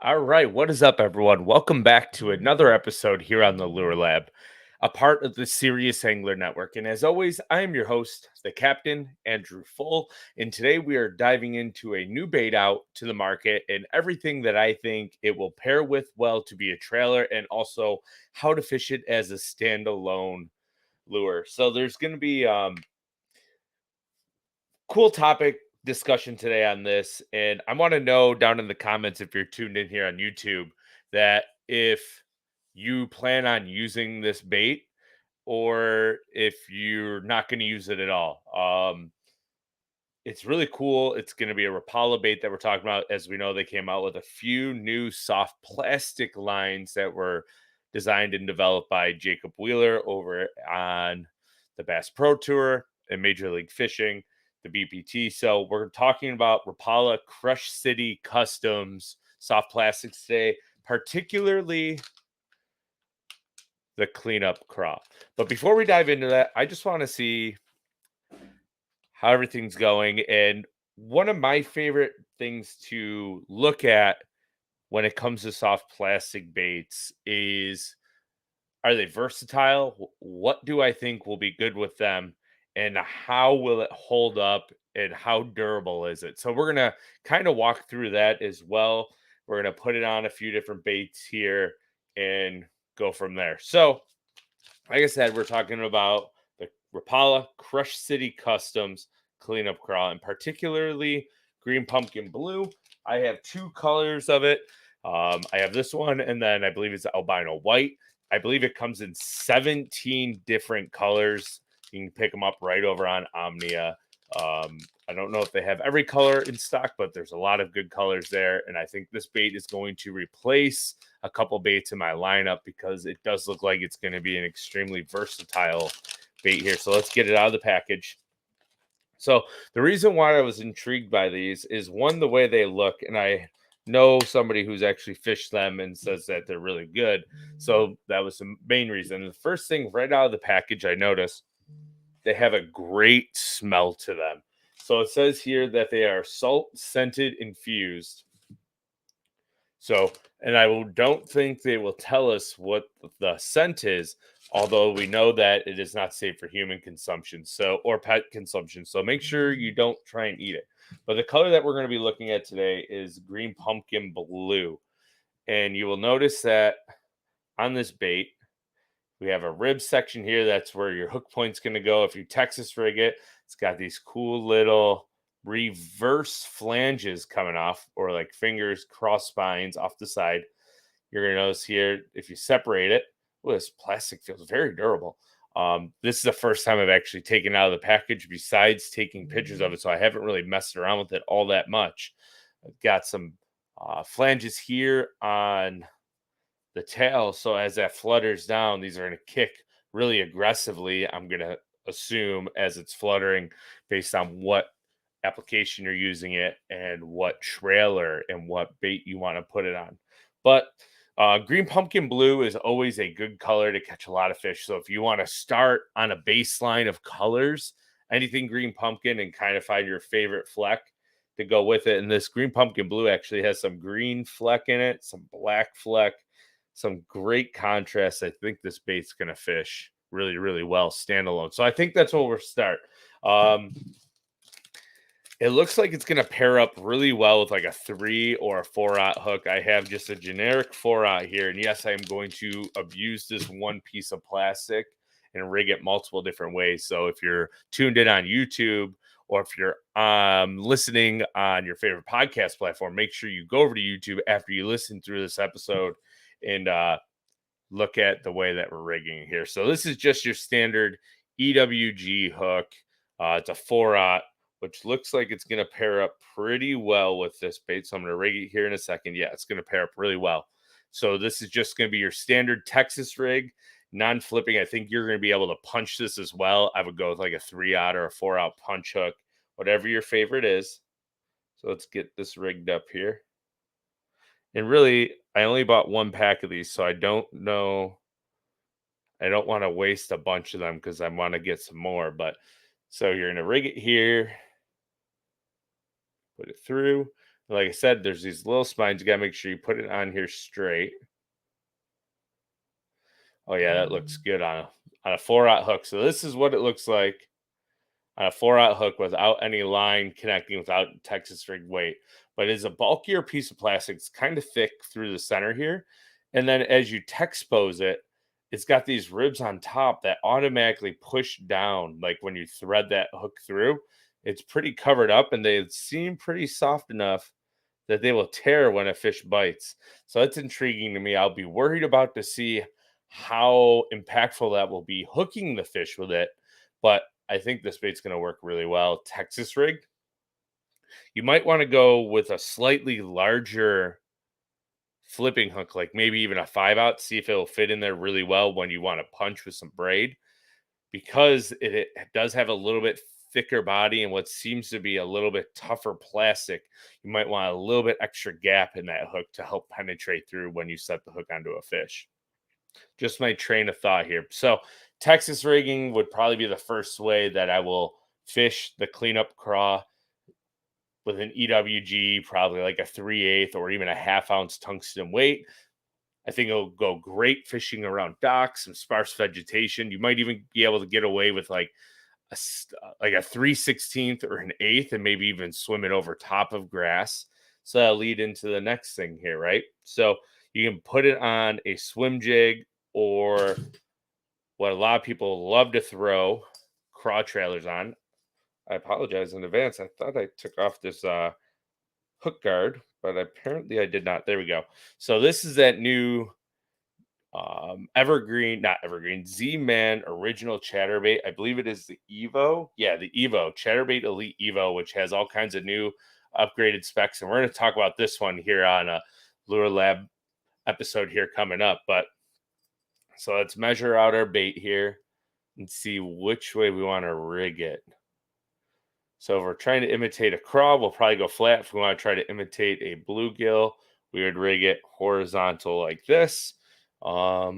All right, what is up, everyone? Welcome back to another episode here on the Lure Lab, a part of the Serious Angler Network. And as always, I am your host, the Captain, Andrew Full. And today we are diving into a new bait out to the market and everything that I think it will pair with well to be a trailer, and also how to fish it as a standalone lure. So there's going to be cool topic discussion today on this, and I want to know down in the comments, if you're tuned in here on YouTube, that if you plan on using this bait or if you're not going to use it at all. It's really cool. It's going to be a Rapala bait that we're talking about. As we know, they came out with a few new soft plastic lines that were designed and developed by Jacob Wheeler over on the Bass Pro Tour and Major League Fishing, the BPT. So we're talking about Rapala Crush City Customs soft plastics today, particularly the Cleanup Craw. But before we dive into that, I just want to see how everything's going. And one of my favorite things to look at when it comes to soft plastic baits is, are they versatile? What do I think will be good with them? And how will it hold up? And how durable is it? So we're going to kind of walk through that as well. We're going to put it on a few different baits here and go from there. So, like I said, we're talking about the Rapala Crush City Customs Cleanup Craw, and particularly green pumpkin blue. I have two colors of it. I have this one, and then I believe it's albino white. I believe it comes in 17 different colors. You can pick them up right over on Omnia. I don't know if they have every color in stock, but there's a lot of good colors there. And I think this bait is going to replace a couple baits in my lineup because it does look like it's going to be an extremely versatile bait here. So let's get it out of the package. So the reason why I was intrigued by these is, one, the way they look, and I know somebody who's actually fished them and says that they're really good. So that was the main reason. The first thing right out of the package I noticed, they have a great smell to them. So it says here that they are salt scented infused. So, and don't think they will tell us what the scent is, although we know that it is not safe for human consumption, so, or pet consumption. So make sure you don't try and eat it. But the color that we're going to be looking at today is green pumpkin blue. And you will notice that on this bait, we have a rib section here. That's where your hook point's going to go. If you Texas rig it, it's got these cool little reverse flanges coming off, or like fingers, cross spines off the side. You're going to notice here, if you separate it, this plastic feels very durable. This is the first time I've actually taken it out of the package besides taking pictures of it, so I haven't really messed around with it all that much. I've got some flanges here on the tail, so as that flutters down, these are going to kick really aggressively, I'm going to assume, as it's fluttering, based on what application you're using it and what trailer and what bait you want to put it on. But green pumpkin blue is always a good color to catch a lot of fish. So if you want to start on a baseline of colors, anything green pumpkin, and kind of find your favorite fleck to go with it. And this green pumpkin blue actually has some green fleck in it, some black fleck, some great contrast. I think this bait's going to fish really, really well standalone. So I think that's where we'll start. It looks like it's going to pair up really well with like a 3 or a 4-aught hook. I have just a generic 4-aught here. And yes, I am going to abuse this one piece of plastic and rig it multiple different ways. So if you're tuned in on YouTube, or if you're listening on your favorite podcast platform, make sure you go over to YouTube after you listen through this episode and look at the way that we're rigging here. So this is just your standard EWG hook. It's a 4-aught, which looks like it's going to pair up pretty well with this bait. So I'm going to rig it here in a second. Yeah, it's going to pair up really well. So this is just going to be your standard Texas rig, non-flipping. I think you're going to be able to punch this as well. I would go with like a 3-aught or a 4-aught punch hook, whatever your favorite is. So let's get this rigged up here. And really, I only bought one pack of these, so I don't know. I don't want to waste a bunch of them because I want to get some more. But so you're going to rig it here, put it through. Like I said, there's these little spines. You gotta make sure you put it on here straight. Oh yeah, that looks good on a 4/0 hook. So this is what it looks like on a 4/0 hook without any line connecting, without Texas rig weight. But it's a bulkier piece of plastic. It's kind of thick through the center here. And then as you texpose it, it's got these ribs on top that automatically push down. Like when you thread that hook through, it's pretty covered up and they seem pretty soft enough that they will tear when a fish bites. So that's intriguing to me. I'll be worried about to see how impactful that will be hooking the fish with it. But I think this bait's going to work really well. Texas rig, you might want to go with a slightly larger flipping hook, like maybe even a 5/0, see if it'll fit in there really well when you want to punch with some braid, because it does have a little bit thicker body and what seems to be a little bit tougher plastic. You might want a little bit extra gap in that hook to help penetrate through when you set the hook onto a fish. Just my train of thought here. So Texas rigging would probably be the first way that I will fish the cleanup craw with an EWG, probably like a 3/8 or even a ½ ounce tungsten weight. I think it'll go great fishing around docks, some sparse vegetation. You might even be able to get away with like like a 3/16 or an eighth, and maybe even swim it over top of grass. So that'll lead into the next thing here, right? So you can put it on a swim jig, or what a lot of people love to throw craw trailers on. I apologize in advance. I thought I took off this hook guard, but apparently I did not. There we go. So this is that new evergreen, not evergreen, Z-Man original chatterbait. I believe it is the Evo. Yeah, the Evo chatterbait Elite Evo, which has all kinds of new upgraded specs. And we're going to talk about this one here on a Lure Lab episode here coming up. But so let's measure out our bait here and see which way we want to rig it. So if we're trying to imitate a craw, we'll probably go flat. If we want to try to imitate a bluegill, we would rig it horizontal like this. I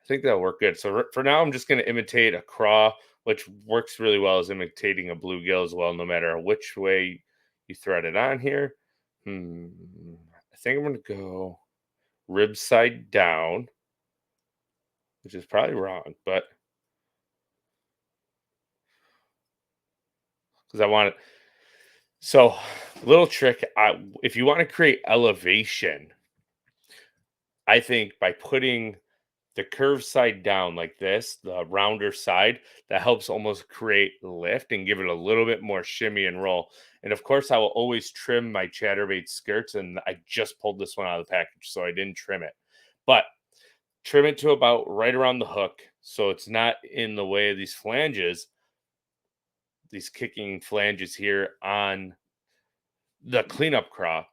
think that'll work good. So for now, I'm just going to imitate a craw, which works really well as imitating a bluegill as well, no matter which way you thread it on here. I think I'm going to go rib side down, which is probably wrong, but because I want it. So, little trick, if you want to create elevation, I think by putting the curved side down like this, the rounder side, that helps almost create lift and give it a little bit more shimmy and roll. And of course, I will always trim my chatterbait skirts, and I just pulled this one out of the package, so I didn't trim it. But trim it to about right around the hook, so it's not in the way of these flanges, these kicking flanges here on the cleanup craw.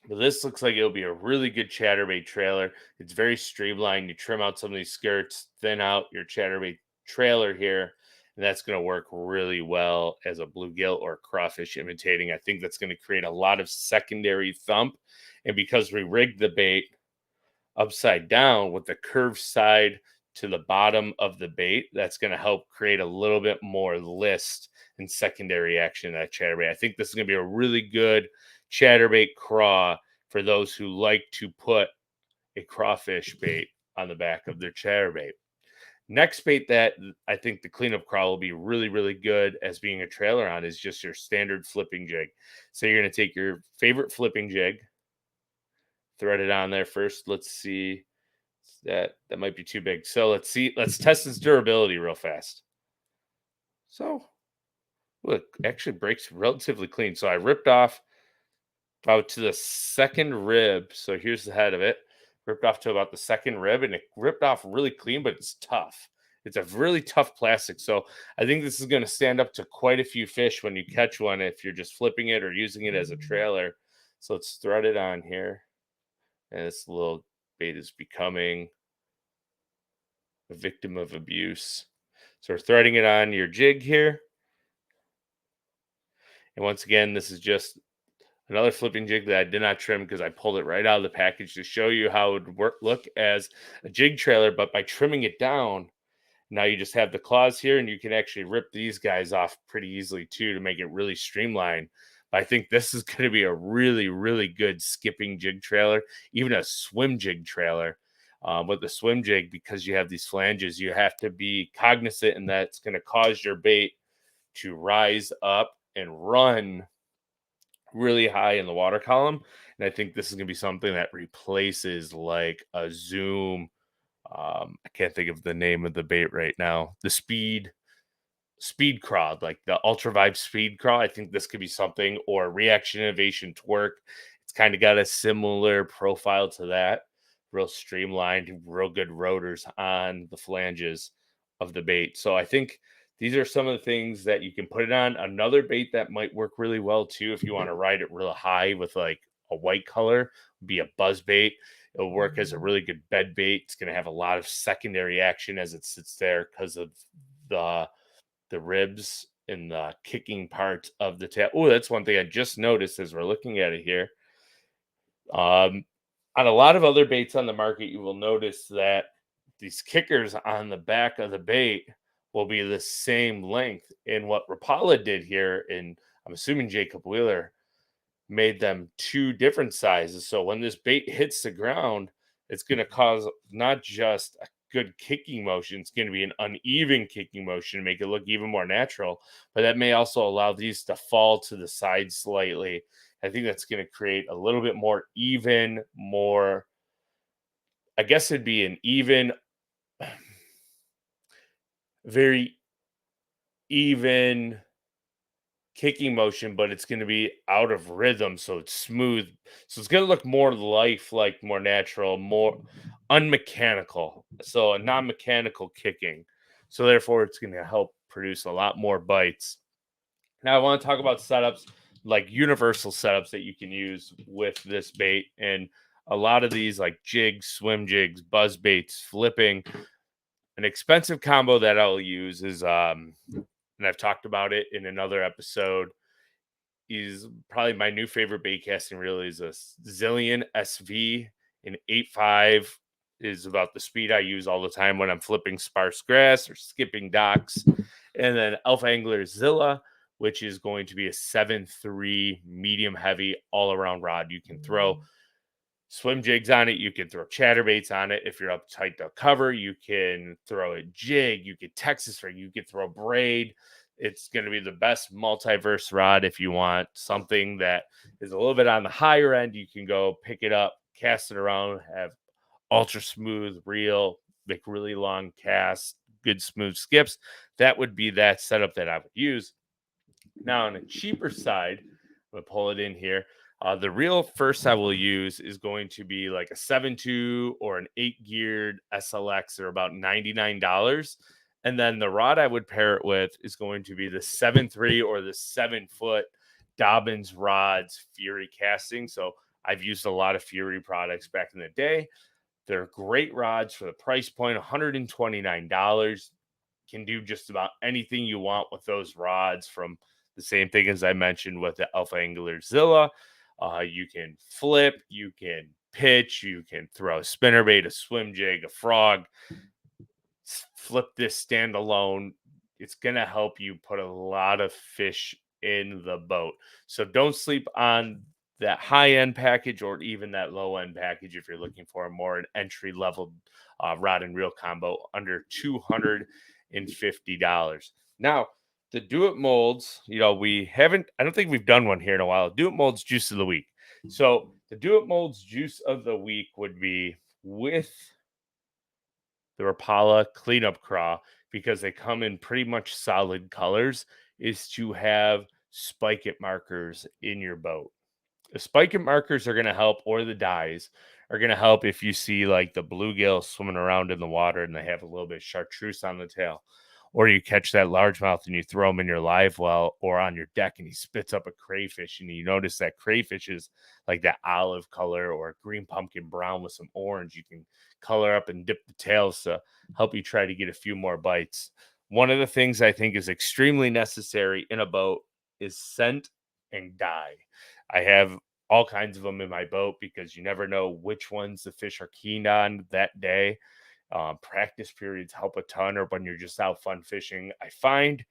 But this looks like it'll be a really good chatterbait trailer. It's very streamlined. You trim out some of these skirts, thin out your chatterbait trailer here, and that's going to work really well as a bluegill or crawfish imitating. I think that's going to create a lot of secondary thump. And because we rigged the bait upside down with the curved side to the bottom of the bait, that's going to help create a little bit more list and secondary action in that chatterbait. I think this is going to be a really good chatterbait craw for those who like to put a crawfish bait on the back of their chatterbait. Next bait that I think the cleanup craw will be really, really good as being a trailer on is just your standard flipping jig. So you're going to take your favorite flipping jig, thread it on there first. Let's see. That might be too big. So let's see. Let's test its durability real fast. So look, actually breaks relatively clean. So I ripped off about to the second rib. So here's the head of it. Ripped off to about the second rib, and it ripped off really clean, but it's tough. It's a really tough plastic. So I think this is going to stand up to quite a few fish when you catch one if you're just flipping it or using it as a trailer. So let's thread it on here. And this little bait is becoming a victim of abuse. So we're threading it on your jig here. And once again, this is just another flipping jig that I did not trim because I pulled it right out of the package to show you how it would look as a jig trailer. But by trimming it down, now you just have the claws here, and you can actually rip these guys off pretty easily too to make it really streamlined I think this is going to be a really, really good skipping jig trailer, even a swim jig trailer. With the swim jig, because you have these flanges, you have to be cognizant, and that's going to cause your bait to rise up and run really high in the water column. And I think this is going to be something that replaces like a zoom. I can't think of the name of the bait right now. The speed craw, like the ultra vibe speed craw. I think this could be something, or reaction innovation twerk. It's kind of got a similar profile to that. Real streamlined, real good rotors on the flanges of the bait. So I think these are some of the things that you can put it on. Another bait that might work really well too, if you want to ride it real high with like a white color, would be a buzz bait. It'll work as a really good bed bait. It's going to have a lot of secondary action as it sits there because of the ribs and the kicking part of the tail. Oh, that's one thing I just noticed as we're looking at it here. Um, on a lot of other baits on the market, you will notice that these kickers on the back of the bait will be the same length. And what Rapala did here, and I'm assuming Jacob Wheeler made them two different sizes. So when this bait hits the ground, it's going to cause not just a good kicking motion, it's going to be an uneven kicking motion to make it look even more natural. But that may also allow these to fall to the side slightly. I think that's going to create a little bit more even, more, I guess it'd be an even, very even kicking motion, but it's going to be out of rhythm, so it's smooth. So it's going to look more lifelike, more natural, more unmechanical. So a non-mechanical kicking. So therefore, it's going to help produce a lot more bites. Now I want to talk about setups, like universal setups that you can use with this bait, and a lot of these like jigs, swim jigs, buzz baits, flipping. An expensive combo that I'll use is and I've talked about it in another episode, is probably my new favorite bait casting reel is a Zillion SV in 8.5 is about the speed I use all the time when I'm flipping sparse grass or skipping docks. And then Alpha Angler Zilla, which is going to be a 7.3 medium heavy all around rod. You can throw swim jigs on it. You can throw chatterbaits on it. If you're up tight to cover, you can throw a jig. You could Texas rig. You could throw braid. It's going to be the best multiverse rod. If you want something that is a little bit on the higher end, you can go pick it up, cast it around, have ultra smooth reel, make really long casts, good smooth skips. That would be that setup that I would use. Now, on a cheaper side, I'm going to pull it in here. The reel first I will use is going to be like a 7.2 or an 8 geared SLX. They're about $99. And then the rod I would pair it with is going to be the 7.3 or the 7 foot Dobbins rods Fury casting. So I've used a lot of Fury products back in the day. They're great rods for the price point, $129. Can do just about anything you want with those rods, from the same thing as I mentioned with the Alpha Angler Zilla. You can flip, you can pitch, you can throw a spinnerbait, a swim jig, a frog, flip this standalone. It's going to help you put a lot of fish in the boat. So don't sleep on that high end package or even that low end package if you're looking for a more an entry level rod and reel combo under $250. Now, the Do It molds, we haven't, I don't think we've done one here in a while. Do It molds juice of the week. So the Do It molds juice of the week would be with the Rapala Cleanup Craw, because they come in pretty much solid colors, is to have spike it markers in your boat. The spike it markers are going to help, or the dyes are going to help if you see like the bluegill swimming around in the water and they have a little bit of chartreuse on the tail, or you catch that largemouth and you throw him in your live well or on your deck and he spits up a crayfish, and you notice that crayfish is like that olive color or green pumpkin brown with some orange. You can color up and dip the tails to help you try to get a few more bites. One of the things I think is extremely necessary in a boat is scent and dye. I have all kinds of them in my boat because you never know which ones the fish are keen on that day. Practice periods help a ton, or when you're just out fun fishing. I find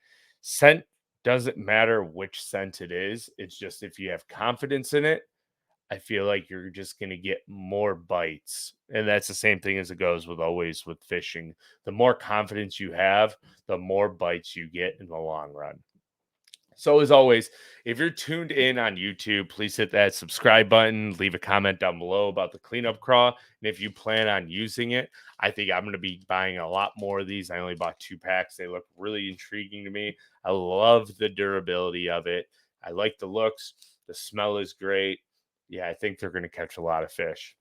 scent doesn't matter which scent it is. It's just if you have confidence in it, I feel like you're just going to get more bites. And that's the same thing as it goes with always with fishing. The more confidence you have, the more bites you get in the long run. So, as always, if you're tuned in on YouTube, please hit that subscribe button, leave a comment down below about the cleanup craw. And if you plan on using it, I think I'm going to be buying a lot more of these. I only bought 2 packs. They look really intriguing to me. I love the durability of it. I like the looks. The smell is great. Yeah, I think they're going to catch a lot of fish.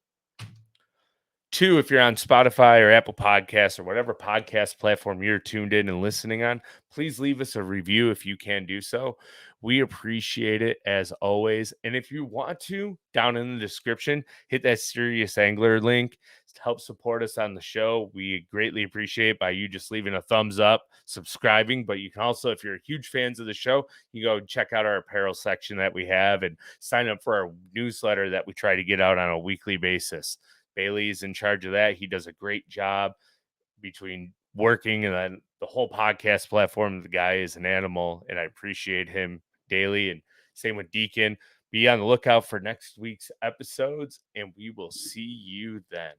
2, if you're on Spotify or Apple Podcasts or whatever podcast platform you're tuned in and listening on, please leave us a review if you can do so. We appreciate it as always. And if you want to, down in the description, hit that Serious Angler link to help support us on the show. We greatly appreciate by you just leaving a thumbs up, subscribing. But you can also, if you're huge fans of the show, you go check out our apparel section that we have and sign up for our newsletter that we try to get out on a weekly basis. Bailey is in charge of that. He does a great job between working and then the whole podcast platform. The guy is an animal, and I appreciate him daily. And same with Deacon. Be on the lookout for next week's episodes, and we will see you then.